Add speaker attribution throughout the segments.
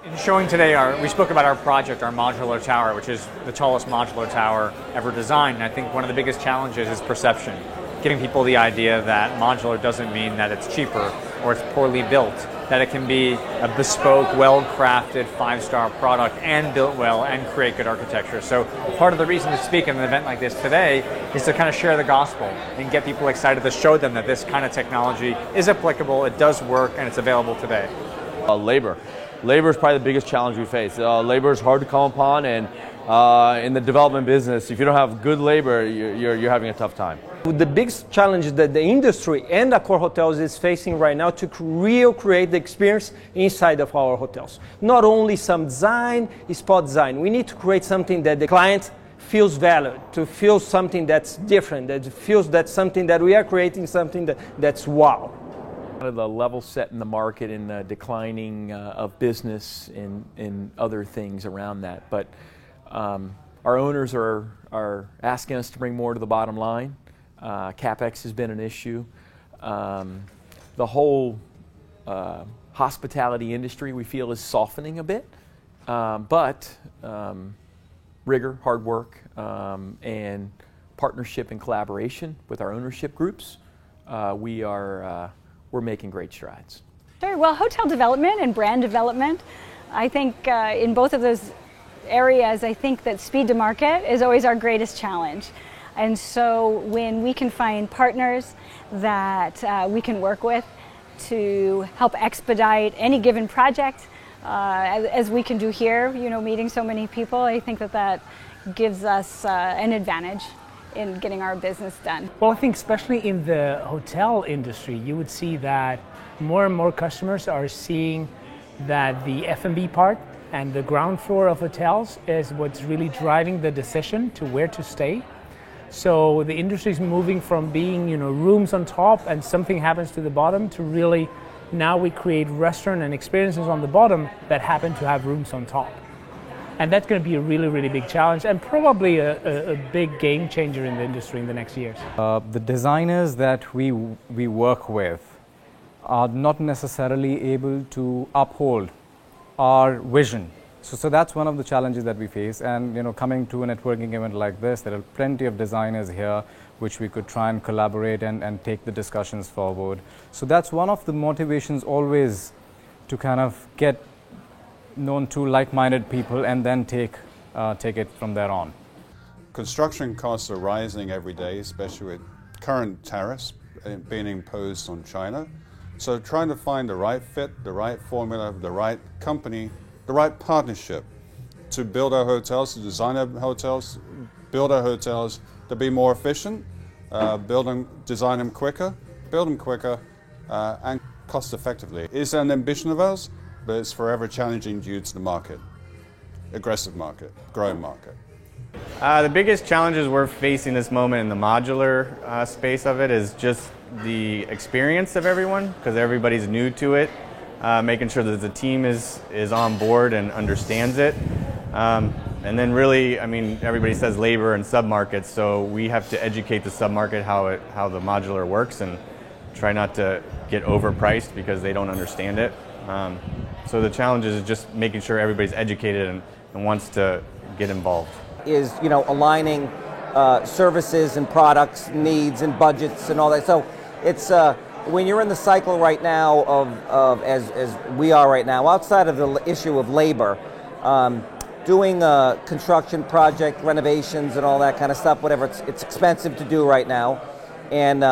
Speaker 1: In showing today, we spoke about our project, our modular tower, which is the tallest modular tower ever designed. And I think one of the biggest challenges is perception. Giving people the idea that modular doesn't mean that it's cheaper or it's poorly built, that it can be a bespoke, well-crafted, five-star product and built well and create good architecture. So part of the reason to speak at an event like this today is to kind of share the gospel and get people excited to show them that this kind of technology is applicable, it does work, and it's available today.
Speaker 2: Labor. Labor is probably the biggest challenge we face. Labor is hard to come upon, and in the development business, if you don't have good labor, you're having a tough time.
Speaker 3: The biggest challenge that the industry and Accor Hotels is facing right now to create the experience inside of our hotels. Not only some design, spot design. We need to create something that the client feels valued, to feel something that's different, that feels that's something that we are creating something that's wow.
Speaker 4: The level set in the market and the declining of business and other things around that. But our owners are asking us to bring more to the bottom line. CapEx has been an issue. The whole hospitality industry we feel is softening a bit, but rigor, hard work, and partnership and collaboration with our ownership groups, we're making great strides.
Speaker 5: Sure. Well, hotel development and brand development, I think in both of those areas, I think that speed to market is always our greatest challenge. And so when we can find partners that we can work with to help expedite any given project, as we can do here, meeting so many people, I think that gives us an advantage in getting our business done.
Speaker 6: Well, I think especially in the hotel industry, you would see that more and more customers are seeing that the F&B part and the ground floor of hotels is what's really driving the decision to where to stay. So the industry is moving from being, rooms on top and something happens to the bottom to really now we create restaurant and experiences on the bottom that happen to have rooms on top. And that's going to be a really, really big challenge and probably a big game changer in the industry in the next years.
Speaker 7: The designers that we work with are not necessarily able to uphold our vision. So that's one of the challenges that we face. And coming to a networking event like this, there are plenty of designers here which we could try and collaborate and take the discussions forward. So that's one of the motivations always to kind of get known to like-minded people and then take it from there on.
Speaker 8: Construction costs are rising every day, especially with current tariffs being imposed on China. So trying to find the right fit, the right formula, the right company, the right partnership to build our hotels, to design our hotels, build our hotels to be more efficient, design them quicker, build them quicker, and cost effectively. It's an ambition of ours, but it's forever challenging due to the market. Aggressive market, growing market.
Speaker 9: The biggest challenges we're facing this moment in the modular space of it is just the experience of everyone, because everybody's new to it, making sure that the team is on board and understands it. And then really, everybody says labor and submarkets, so we have to educate the submarket how the modular works and try not to get overpriced because they don't understand it. So the challenge is just making sure everybody's educated and wants to get involved.
Speaker 10: Is aligning services and products, needs and budgets and all that. So it's when you're in the cycle right now of as we are right now, outside of the issue of labor, doing a construction project, renovations and all that kind of stuff, whatever, it's expensive to do right now. And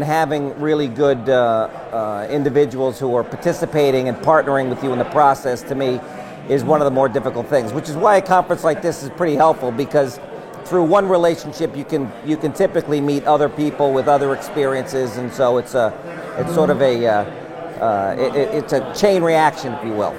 Speaker 10: having really good individuals who are participating and partnering with you in the process, to me, is one of the more difficult things. Which is why a conference like this is pretty helpful, because through one relationship you can typically meet other people with other experiences, and so it's sort of a chain reaction, if you will.